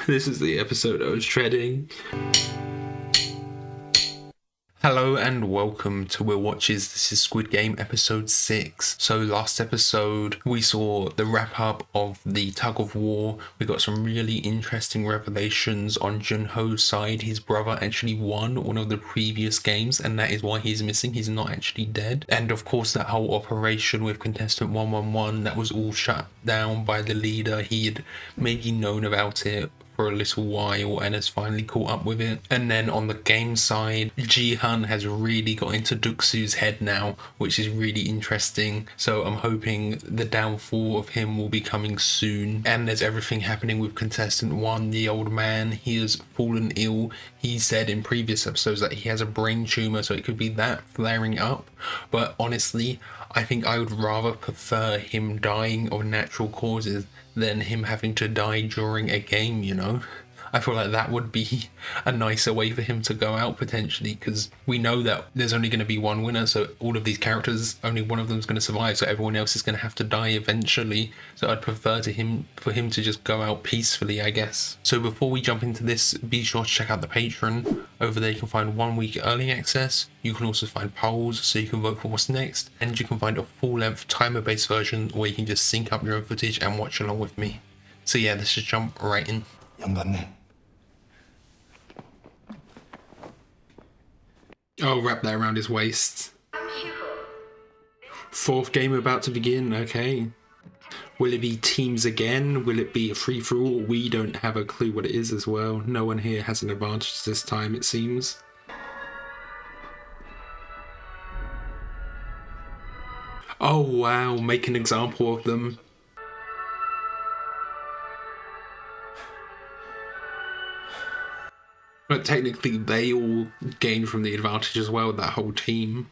This is the episode I was dreading. Hello and welcome to Will Watches. This is Squid Game episode 6. So last episode we saw the wrap up of the tug of war. We got some really interesting revelations on Junho's side. His brother actually won one of the previous games and that is why he's missing. He's not actually dead. And of course that whole operation with contestant 111, that was all shut down by the leader. He had maybe known about it for a little while and has finally caught up with it. And then on the game side, Jihan has really got into Duxu's head now, which is really interesting. So I'm hoping the downfall of him will be coming soon. And there's everything happening with contestant 1, the old man. He has fallen ill. He said in previous episodes that he has a brain tumor, so it could be that flaring up. But honestly, I think I would rather prefer him dying of natural causes than him having to die during a game, you know? I feel like that would be a nicer way for him to go out potentially, because we know that there's only going to be one winner, so all of these characters, only one of them is going to survive, so everyone else is going to have to die eventually. So I'd prefer for him to just go out peacefully, I guess. So before we jump into this, be sure to check out the Patreon. Over there you can find 1 week early access. You can also find polls so you can vote for what's next, and you can find a full-length timer-based version where you can just sync up your own footage and watch along with me. So yeah, let's just jump right in. Oh, wrap that around his waist. 4th game about to begin, okay. Will it be teams again? Will it be a free-for-all? We don't have a clue what it is as well. No one here has an advantage this time, it seems. Oh wow, make an example of them. But technically they all gained from the advantage as well, that whole team.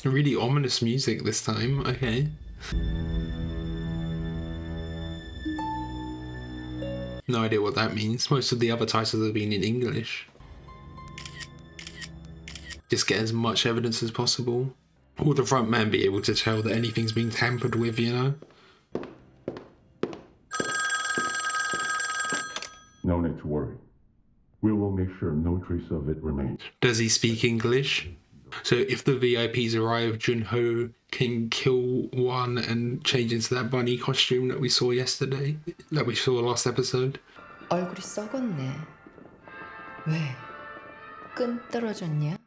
Really ominous music this time, okay. No idea what that means. Most of the other titles have been in English. Just get as much evidence as possible. Will the front man be able to tell that anything's been tampered with, you know? No need to worry. We will make sure no trace of it remains. Does he speak English? So if the VIPs arrive, Junho can kill one and change into that bunny costume that we saw yesterday, that we saw last episode. 얼굴이 썩었네. 왜? 끈 떨어졌냐?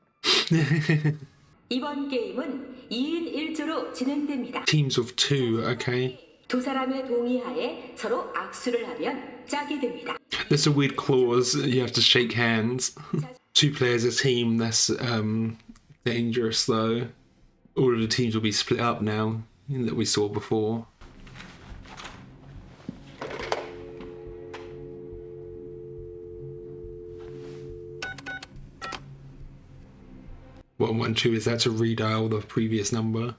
이번 게임은 2인 1조로 진행됩니다. Teams of 2, okay. 두 사람의 동의하에 서로 악수를 하면 짝이 됩니다. There's a weird clause, you have to shake hands. 2 players a team, that's dangerous though. All of the teams will be split up now, that we saw before. What 112 is that to redial the previous number?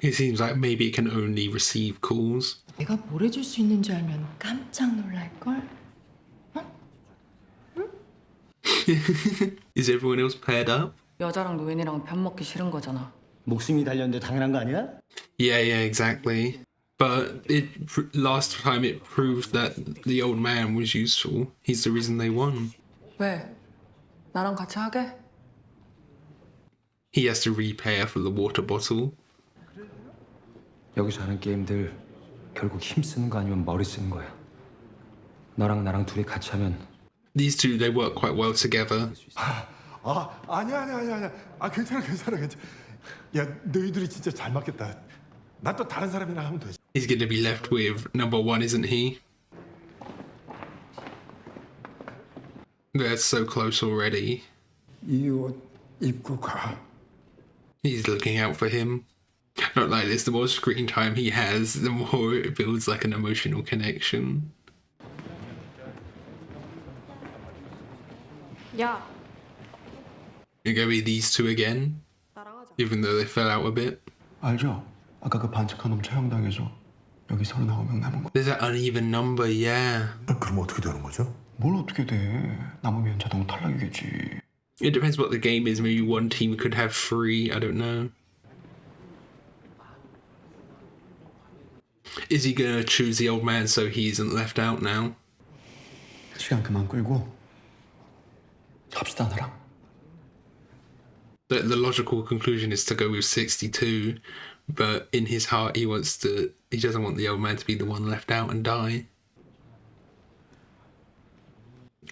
It seems like maybe it can only receive calls. 내가 뭘 해줄 수 있는지 알면 깜짝 놀랄걸? Is everyone else paired up? 여자랑 노인이랑 편 먹기 싫은 거잖아. 목숨이 달렸는데 당연한 거 아니야? Yeah, exactly. But last time it proved that the old man was useful. He's the reason they won. 왜? 나랑 같이 하게? He has to repay for the water bottle. 여기서 하는 게임들 결국 힘 쓰는 거 아니면 머리 쓰는 거야. 너랑 나랑 둘이 같이 하면 These two, they work quite well together. 아니야. 괜찮아. 야, 너희들이 진짜 잘 맞겠다. 난 또 다른 사람이랑 하면 되지. He's going to be left with number 1, isn't he? They're so close already. 이 옷 입고 가. He's looking out for him. Not like this, the more screen time he has, the more it builds like an emotional connection. 야, You're going to be these two again? 나랑 하자. Even though they fell out a bit. 알죠? 아까 그 반칙한 놈 처형당해서 여기 39명 남은 거. There's that uneven number, yeah. 그럼 어떻게 되는 거죠? 뭘 어떻게 돼? 남으면 자동 탈락이겠지. It depends what the game is. Maybe one team could have 3. I don't know. Is he gonna choose the old man so he isn't left out now? 시간 그만 끌고 갑시다 나랑. The logical conclusion is to go with 62, but in his heart he doesn't want the old man to be the one left out and die.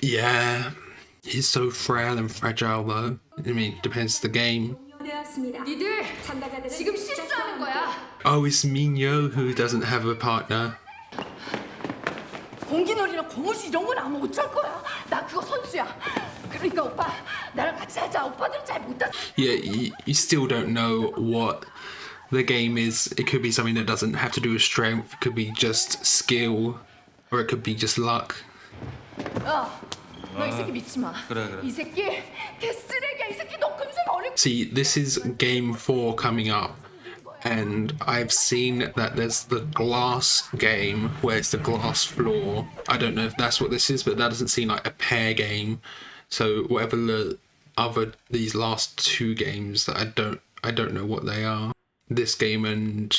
Yeah, he's so frail and fragile though. I mean, depends the game. 되었습니다. 니들 참가자들은 지금 실수하는 거야. Oh, it's Minho who doesn't have a partner. 공기놀이나 고무줄 이런 건 아무 못할 거야. 나 그거 선수야. 그러니까 오빠 나랑 같이 하자. 오빠들은 잘 못하. Yeah, you still don't know what the game is. It could be something that doesn't have to do with strength. It could be just skill, or it could be just luck. 너 이 새끼 믿지 마. 이 새끼 개쓰레기야. 이 새끼 너 금세 버릴. See, this is game 4 coming up, and I've seen that there's the glass game where it's the glass floor. I don't know if that's what this is, but that doesn't seem like a pair game. So whatever these last 2 games that I don't know what they are. This game and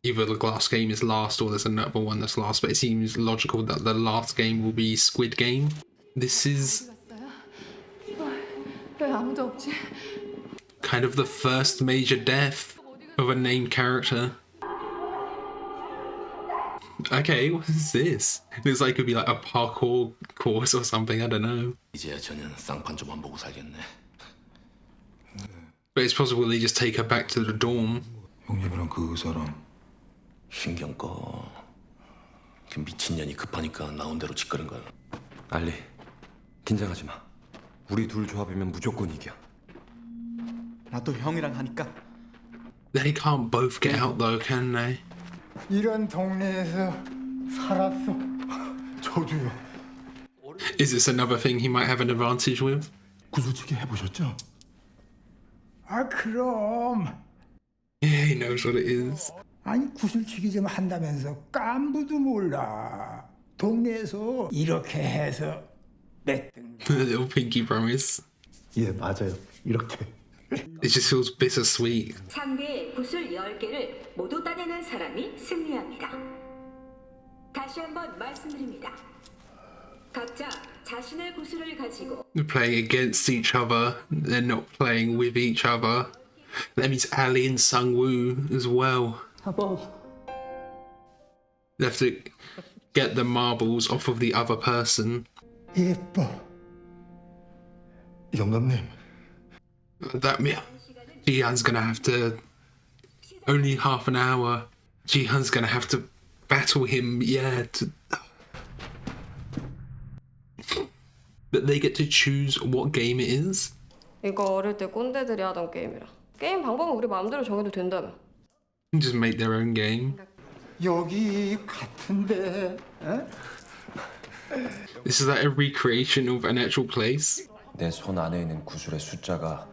either the glass game is last or there's another one that's last, but it seems logical that the last game will be Squid Game. This is 왜 아무도 없지? kind of the first major death of a named character. Okay, what is this? Looks like it could be like a parkour course or something, I don't know. 이제야 저는 쌍판 좀 안 보고 살겠네. But it's possible they just take her back to the dorm. 형님이랑 그 사람 신경 꺼. 그 미친년이 급하니까 나온 대로 짓거린 거야. 알리, 긴장하지 마. 우리 둘 조합이면 무조건 이겨. 나도 형이랑 하니까. They can't both get out though, can they? 이런 동네에서 살았어. 저도요. Is this another thing he might have an advantage with? 구슬치기 해보셨죠? 아 그럼. Yeah, he knows what it is. 아니 구슬치기 좀 한다면서 깐부도 몰라. 동네에서 이렇게 해서 몇 등. The little pinky promise. 예 맞아요. 이렇게. It just feels bittersweet. 상대의 구슬 10개를 모두 따내는 사람이 승리합니다. 다시 한번 말씀드립니다. 각자 자신의 구슬을 가지고 They're playing against each other. They're not playing with each other. That means Ali and Sungwoo as well. 여보, They have to get the marbles off of the other person. 예뻐. 영감님. That means Jihan's gonna have to. Only half an hour. Jihan's gonna have to battle him. Yeah. But they get to choose what game it is. 이거 어릴 때 꼰대들이 하던 게임이라. 게임 방법은 우리 마음대로 정해도 된다며. Just make their own game. 여기 같은데. 에? This is like a recreation of an actual place. 내 손 안에 있는 구슬의 숫자가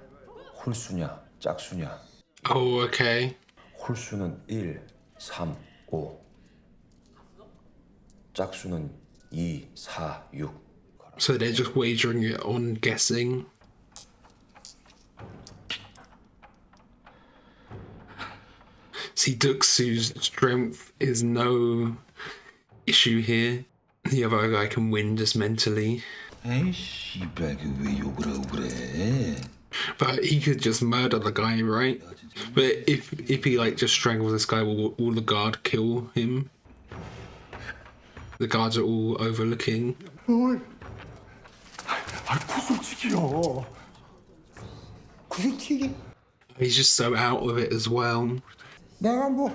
홀수냐 짝수냐. Oh, okay. 홀수는 1, 3, 5. 짝수는 2, 4, 6. So they're just wagering it on guessing. See, Duxu's strength is no issue here. The other guy can win just mentally. 에이 씨발 왜 욕을 하고 그래? But he could just murder the guy, right? But if he like just strangles this guy, will the guard kill him? The guards are all overlooking. 뭘? 아 구슬치기요. 구슬치기? He's just so out of it as well. 내가 뭐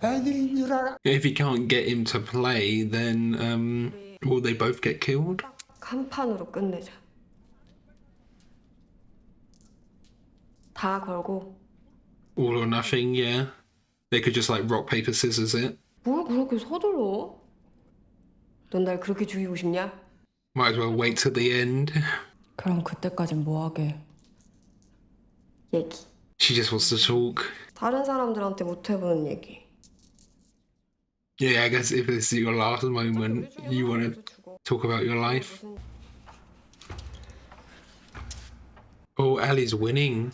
애들인 줄 알아? If he can't get him to play, then will they both get killed? 한 판으로 끝내자. 다 걸고. All or nothing, yeah. They could just like rock, paper, scissors it. 뭘 그렇게 서둘러? 넌 날 그렇게 죽이고 싶냐? Might as well wait till the end. 그럼 그때까진 뭐 하게? 얘기. She just wants to talk. 다른 사람들한테 못 해보는 얘기. Yeah, I guess if this is your last moment, you want to talk about your life. Oh, Ali's winning.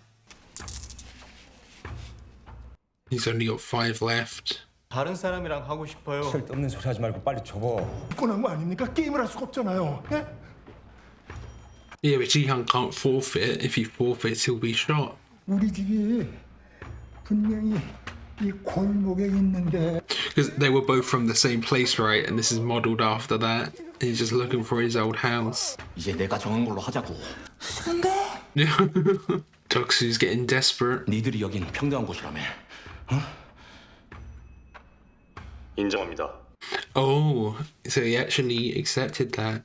He's only got 5 left. 다른 사람이랑 하고 싶어요. 쓸데없는 소리 하지 말고 빨리 접어. 뻔한 거 아닙니까? 게임을 할 수가 없잖아요. 예? Yeah, but Jihan can't forfeit. If he forfeits, he'll be shot. 우리 집이 분명히 이 골목에 있는데 Because they were both from the same place, right? And this is modelled after that. He's just looking for his old house. 이제 내가 정한 걸로 하자고. Doksu's getting desperate. 니들이 여긴 평등한 곳이라며. 인정합니다. Oh, so he actually accepted that.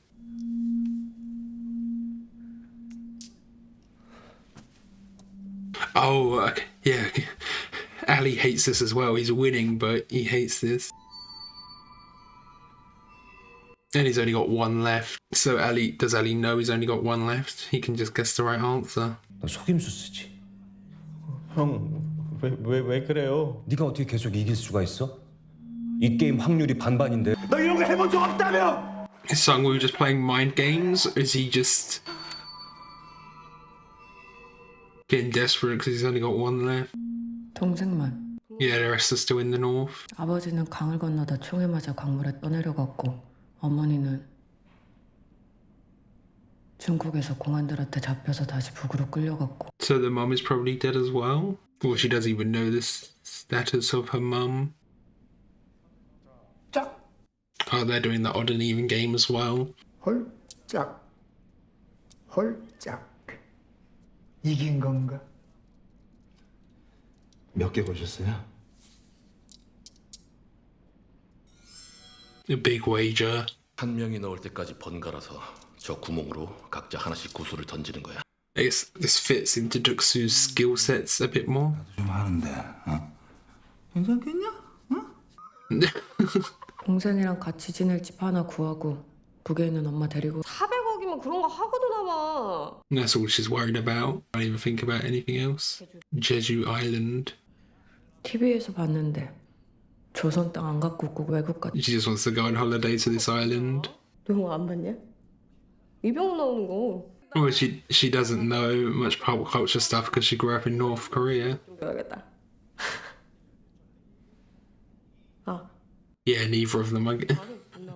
Oh, okay. Yeah. Ali hates this as well. He's winning, but he hates this. And he's only got 1 left. So does Ali know he's only got 1 left? He can just guess the right answer. 너 속임수 쓰지. 형, 왜 그래요? 네가 어떻게 계속 이길 수가 있어? 이 게임 확률이 반반인데. 너 이런 거 해본 적 없다며? Is Sungwoo just playing mind games? Or is he just getting desperate because he's only got 1 left? 동생만. Yeah, the rest are still in the north. 아버지는 강을 건너다 총에 맞아 강물에 떠내려갔고 어머니는 중국에서 공안들한테 잡혀서 다시 북으로 끌려갔고. So the mum is probably dead as well? Or she doesn't even know the status of her mum. 짝 Oh, they're doing the odd and even game as well. 홀짝 홀짝 이긴 건가? 몇 개 보셨어요? A big wager. 한 명이 넣을 때까지 번갈아서 저 구멍으로 각자 하나씩 구슬을 던지는 거야. I guess this fits into Doksu's skill sets a bit more. 좀 하는데, 괜찮겠냐? 동생이랑 같이 지낼 집 하나 구하고 북에 있는 엄마 데리고 400억이면 그런 거 하고도 남아. That's all she's worried about. I don't even think about anything else. Jeju Island. TV에서 봤는데 조선 땅 안 갖고 꼭 외국 갔다. She just wants to go on holiday to this island. 너 안 봤냐? 이병헌 나오는 거. Well, she doesn't know much pop culture stuff because she grew up in North Korea. 좀 배워야겠다. 아. Yeah, neither of them are.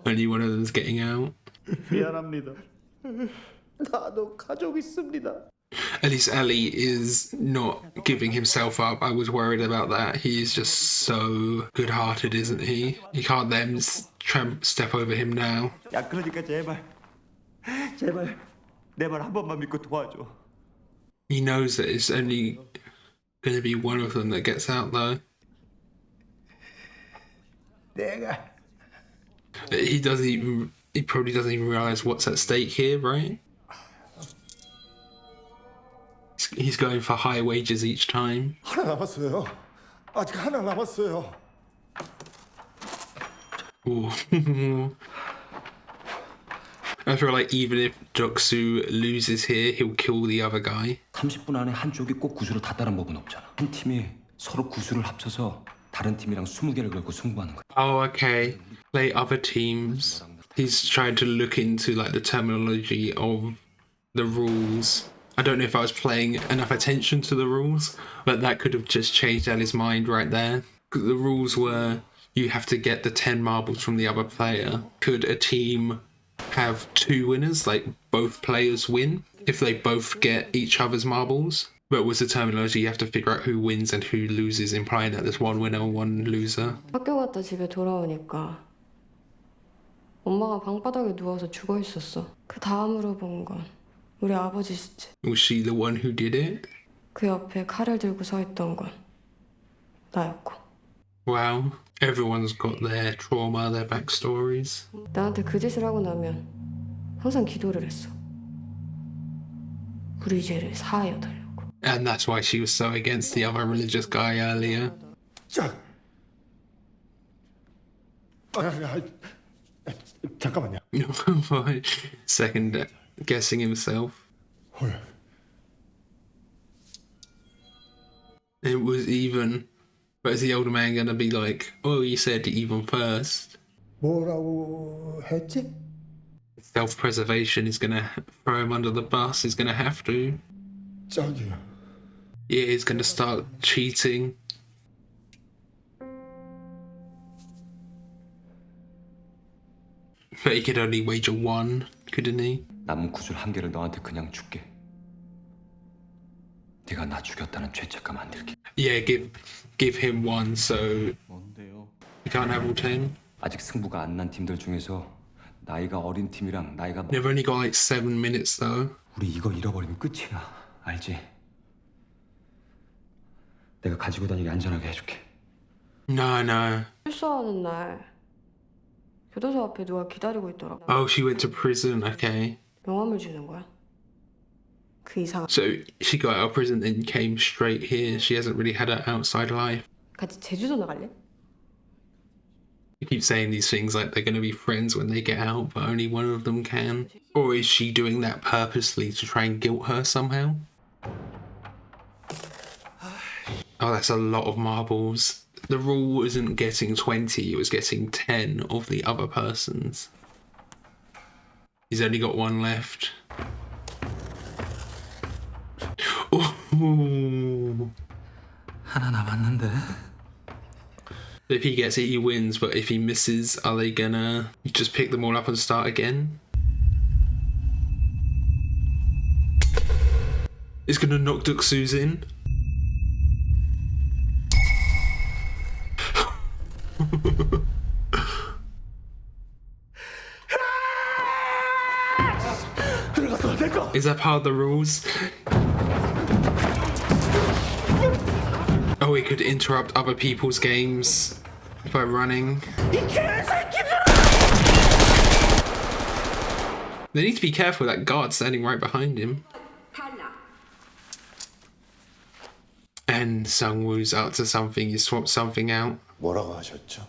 Only one of them's getting out. 미안합니다. 나도 가족 있습니다. At least Ali is not giving himself up. I was worried about that. He is just so good-hearted, isn't he? You can't let him step over him now. 야, 그러니까 제발 내 말 한 번만 믿고 도와줘. He knows that it's only going to be one of them that gets out, though. 내가 He probably doesn't even realize what's at stake here, right? He's going for high wages each time. 하나 남았어요. 아직 하나 남았어요. Ooh. I feel like even if Doksu loses here, he'll kill the other guy. 30분 안에 한쪽이 꼭 구슬을 다 따는 법은 없잖아. 한 팀이 서로 구슬을 합쳐서 다른 팀이랑 20개를 걸고 승부하는 거야. Oh, okay. Play other teams. He's trying to look into like the terminology of the rules. I don't know if I was paying enough attention to the rules, but that could have just changed Ali's mind right there. The rules were you have to get the 10 marbles from the other player. Could a team have 2 winners, like both players win, if they both get each other's marbles? But was the terminology you have to figure out who wins and who loses, implying that there's one winner or one loser? 학교 갔다 집에 돌아오니까 엄마가 방바닥에 누워서 죽어 있었어. 그 다음으로 본 건 우리 아버지 시체. Was she the one who did it? 그 옆에 칼을 들고 서 있던 건 나였고. Wow. Everyone's got their trauma, their backstories. 나한테 그 짓을 하고 나면 항상 기도를 했어. 우리 죄를 사하여 달라고. And that's why she was so against the other religious guy earlier. 짝. 잠깐만요. Second guessing himself. 헐. It was even. But is the older man gonna be like, oh, you said even first? 뭐라고 했지? Self-preservation is gonna throw him under the bus. He's gonna have to. 짝이야. Yeah, he's gonna start cheating. But he could only wager one, couldn't he? 남은 구슬 한 개를 너한테 그냥 줄게. 네가 나 죽였다는 죄책감 안 들게. Yeah, give him one, so 뭔데요? you can't have all 10. 아직 승부가 안 난 팀들 중에서 나이가 어린 팀이랑 나이가 They've only got like 7 minutes though. 우리 이거 잃어버리면 끝이야. 알지? 내가 가지고 다니게 안전하게 해줄게. No. 출소하는 날 교도소 앞에 누가 기다리고 있더라고. Oh, she went to prison, okay. 명함을 주는 거야. 그 이상 So she got out of prison and came straight here. She hasn't really had an outside life. 같이 제주도 나갈래? You keep saying these things like they're going to be friends when they get out, but only one of them can. Or is she doing that purposely to try and guilt her somehow? Oh, that's a lot of marbles. The rule wasn't getting 20, it was getting 10 of the other person's. He's only got one left. Ooh. 하나 남았는데. If he gets it, he wins, but if he misses, are they gonna just pick them all up and start again? It's gonna knock Duxu's in. Is that part of the rules? Oh, he could interrupt other people's games by running. They need to be careful of that guard standing right behind him. 탈락. And Sungwoo's up to something, he swapped something out. 뭐라고 하셨죠?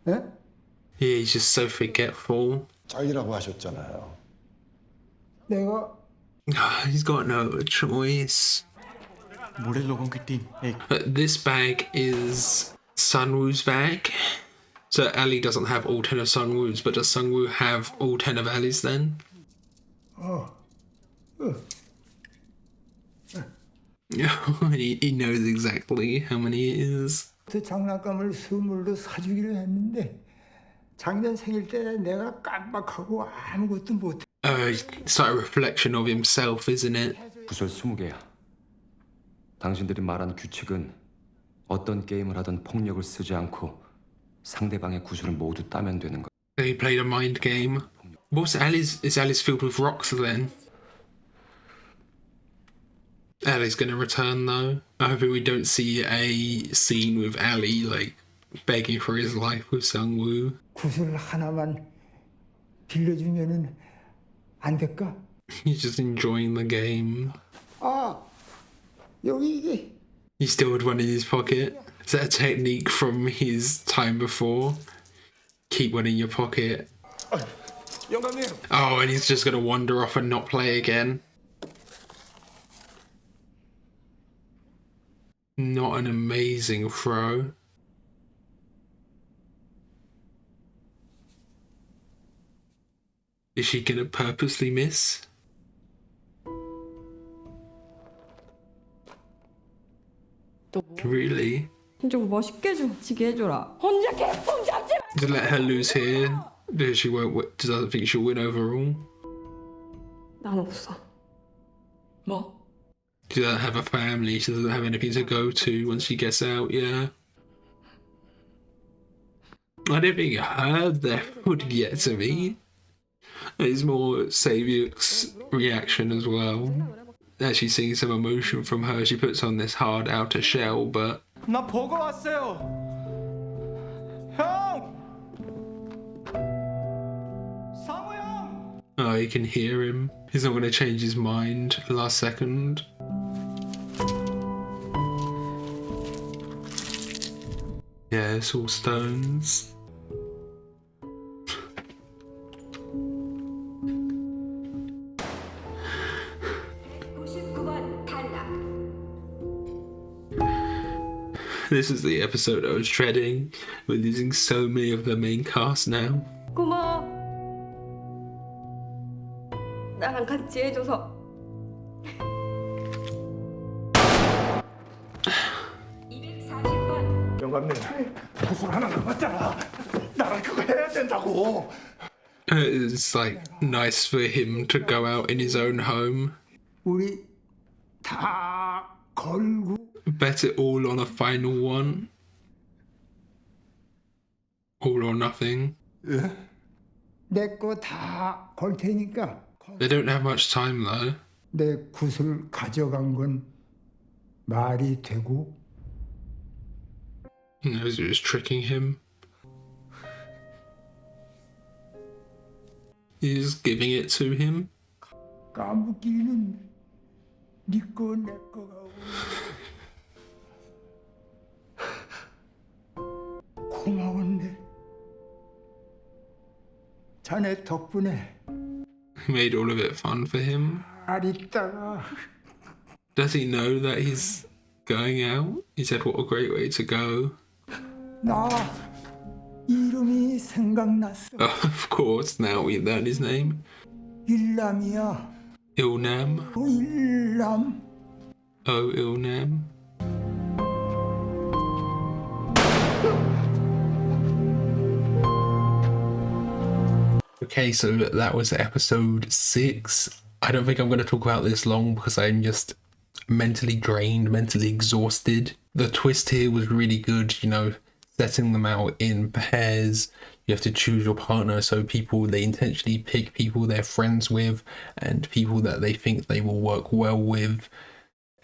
예? Yeah, he's just so forgetful. 짝이라고 하셨잖아요. 내가 He's got no choice. But this bag is Sunwoo's bag. So Ali doesn't have all 10 of Sunwoo's, but does Sungwoo have all 10 of Ali's then? He knows exactly how many it is. 그 장난감을 선물로 사주기로 했는데 작년 생일 때 내가 깜빡하고 아무것도 못해. It's like a reflection of himself, isn't it? 구슬 20개야. 당신들이 말한 규칙은 어떤 게임을 하든 폭력을 쓰지 않고 상대방의 구슬을 모두 따면 되는 거. They played a mind game. Is Alice filled with rocks then? Ali's gonna return though. I hope we don't see a scene with Ali like begging for his life with Sungwoo. 구슬 하나만 빌려주면은 안 될까? He's just enjoying the game. 아 여기 이게. He still had one in his pocket. Is that a technique from his time before? Keep one in your pocket. 영감님. Oh, and he's just gonna wander off and not play again. Not an amazing throw. Is she gonna purposely miss? Really? 좀 멋있게 좀 지게 해줘라. 혼자 개뽕 잡지 마. To let her lose here, because she doesn't think she'll win overall. 난 없어. 뭐? She doesn't have a family, she doesn't have anything to go to once she gets out, yeah. I don't think her death would get to me. It's more Saviuk's reaction as well. Actually seeing some emotion from her, she puts on this hard outer shell, but... 나 보고 왔어요. 형! 상우 형! Oh, you can hear him. He's not going to change his mind last second. Yeah, it's all stones. This is the episode I was dreading. We're losing so many of the main cast now. 고마워. 나랑 같이 해줘서. 남았네. 구슬 하나 남았잖아. 나랑 그거 해야 된다고. It's like nice for him to go out in his own home. 우리 다 걸고 Bet it all on a final one. All or nothing. 예? 내 거 다 걸 테니까 They don't have much time though. 내 구슬 가져간 건 말이 되고 He knows it was tricking him. He's giving it to him. 까무끼리는 네 거 내 거가 고마웠네. 자네 덕분에 Made all of it fun for him. 잘 있다가 Does he know that he's going out? He said, what a great way to go. 나 이름이 생각났어. Of course, now we learn his name. 일남이야. Ilnam. 일남. Oh, Ilnam. Okay, so that was episode 6. I don't think I'm going to talk about this long because I'm just mentally drained, mentally exhausted. The twist here was really good, you know, setting them out in pairs. You have to choose your partner, so people, they intentionally pick people they're friends with and people that they think they will work well with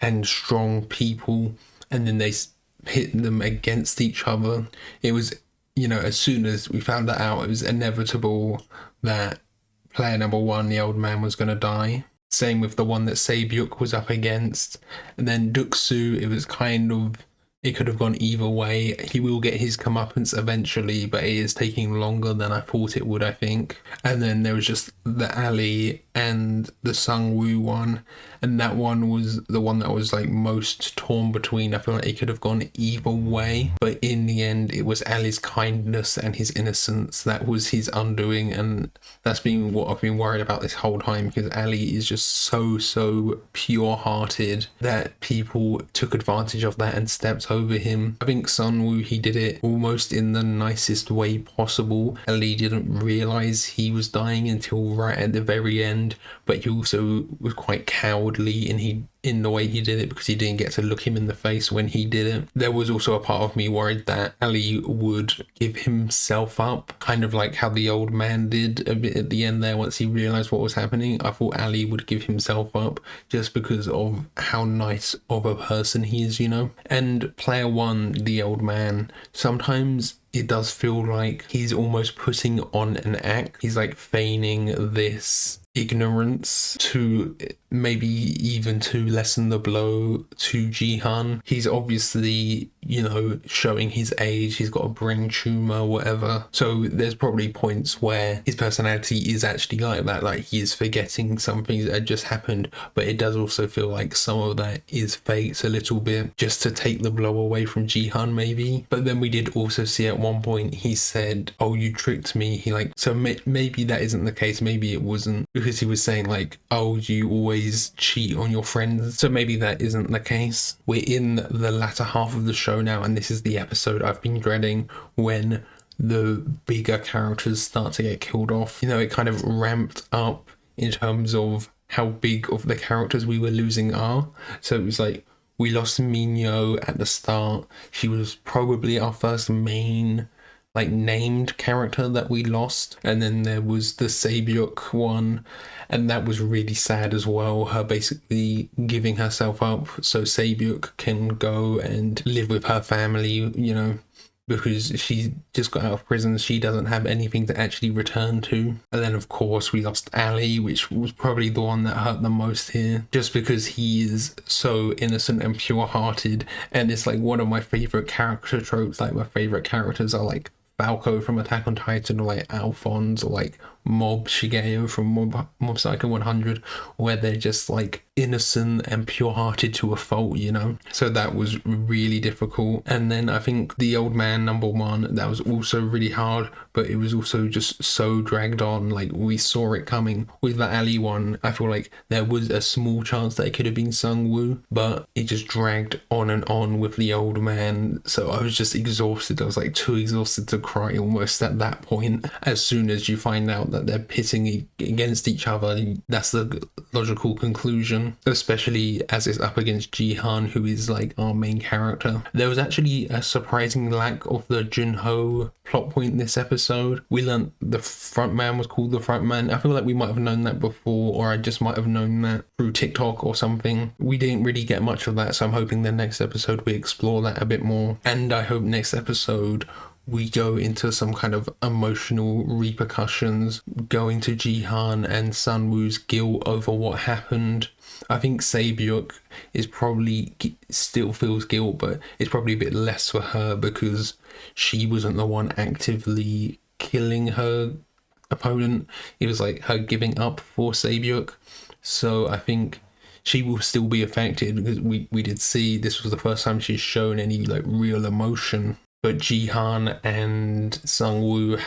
and strong people, and then they hit them against each other. It was, you know, as soon as we found that out, it was inevitable that player number 1, the old man, was going to die. Same with the one that Sabyuk was up against. And then Duksu, it was kind of, it could have gone either way. He will get his comeuppance eventually, but it is taking longer than I thought it would, I think. And then there was just the Ali and the Sungwoo one. And that one was the one that was like most torn between. I feel like it could have gone either way. But in the end, it was Ali's kindness and his innocence that was his undoing. And that's been what I've been worried about this whole time, because Ali is just so pure-hearted that people took advantage of that and stepped over him. I think Sunwoo, he did it almost in the nicest way possible. Ali didn't realize he was dying until right at the very end, but he also was quite cowardly in the way he did it because he didn't get to look him in the face when he did it. There was also a part of me worried that Ali would give himself up, kind of like how the old man did a bit at the end there once he realized what was happening. I thought Ali would give himself up just because of how nice of a person he is, you know. And player 1, the old man, sometimes it does feel like he's almost putting on an act. He's like feigning this ignorance to maybe even to lessen the blow to Jihan. He's obviously, you know, showing his age. He's got a brain tumor, whatever. So there's probably points where his personality is actually like that, like he is forgetting something that had just happened. But it does also feel like some of that is faked a little bit just to take the blow away from Jihan, maybe. But then we did also see at one point he said, "Oh, you tricked me." He like, so maybe that isn't the case. Maybe it wasn't, because he was saying like, "Oh, you always cheat on your friends." So maybe that isn't the case. We're in the latter half of the show now, and this is the episode I've been dreading, when the bigger characters start to get killed off. You know, it kind of ramped up in terms of how big of the characters we were losing are. So it was like, we lost Minyo at the start. She was probably our first main like named character that we lost, and then there was the Sabyuk one, and that was really sad as well, her basically giving herself up so Sabyuk can go and live with her family, you know, because she just got out of prison. She doesn't have anything to actually return to. And then of course we lost Ali, which was probably the one that hurt the most here, just because he is so innocent and pure-hearted, and it's like one of my favorite character tropes. Like, my favorite characters are like Falco from Attack on Titan, or like Alphonse, or like Mob Shigeo from Mob Psycho 100, where they're just like innocent and pure-hearted to a fault, you know? So that was really difficult. And then I think The Old Man #1, that was also really hard, but it was also just so dragged on. Like, we saw it coming. With the Ali one, I feel like there was a small chance that it could have been Sung-woo, but it just dragged on and on with The Old Man. So I was just exhausted. I was like too exhausted to cry almost at that point. As soon as you find out that they're pitting against each other, that's the logical conclusion, especially as it's up against Jihan, who is like our main character. There was actually a surprising lack of the Junho plot point this episode. We learned the front man was called the front man. I feel like we might have known that before, or I just might have known that through TikTok or something. We didn't really get much of that, so I'm hoping the next episode we explore that a bit more. And I hope next episode we go into some kind of emotional repercussions, go into Jihan and Sunwoo's guilt over what happened. I think Saebyuk is probably still feels guilt, but it's probably a bit less for her because she wasn't the one actively killing her opponent. It was like her giving up for Saebyuk. So I think she will still be affected because we did see this was the first time she's shown any like real emotion. But Jihan and Sungwoo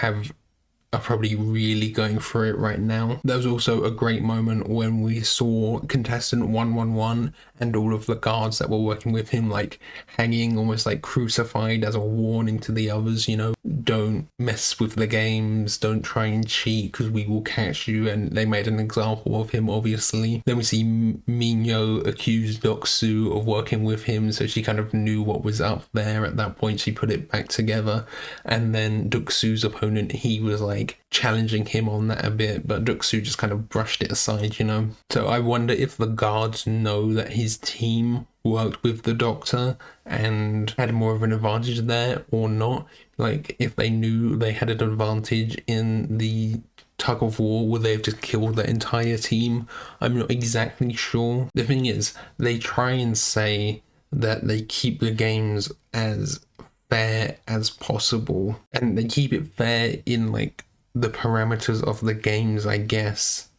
are probably really going through it right now. There was also a great moment when we saw contestant 111 and all of the guards that were working with him like hanging, almost like crucified as a warning to the others, you know, don't mess with the games, don't try and cheat because we will catch you. And they made an example of him, obviously. Then we see Minyo accuse Doksu of working with him, so she kind of knew what was up there at that point. She put it back together. And then Doksu's opponent, he was like challenging him on that a bit, but Doksu just kind of brushed it aside, you know. So I wonder if the guards know that his team worked with the Doctor and had more of an advantage there or not. Like, if they knew they had an advantage in the tug of war, would they have just killed the entire team? I'm not exactly sure. The thing is, they try and say that they keep the games as fair as possible, and they keep it fair in like the parameters of the games, I guess,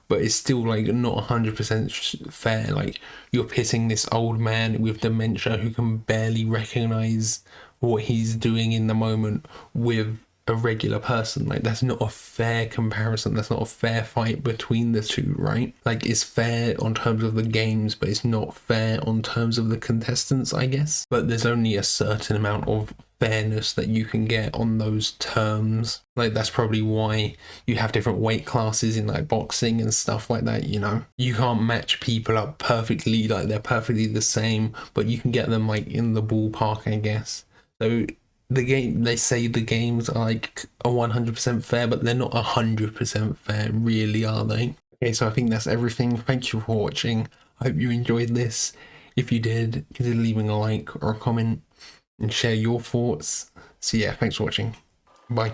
but it's still like not 100% fair. Like, you're pitting this old man with dementia who can barely recognize what he's doing in the moment with a regular person. Like, that's not a fair comparison. That's not a fair fight between the two, right? Like, it's fair on terms of the games, but it's not fair on terms of the contestants, I guess. But there's only a certain amount of fairness that you can get on those terms. Like, that's probably why you have different weight classes in like boxing and stuff like that, you know. You can't match people up perfectly, like they're perfectly the same, but you can get them like in the ballpark, I guess. So the game, they say the games are like a 100% fair, but they're not 100% fair, really, are they? Okay, so I think that's everything. Thank you for watching. I hope you enjoyed this. If you did, consider leaving a like or a comment and share your thoughts. So yeah, thanks for watching. Bye.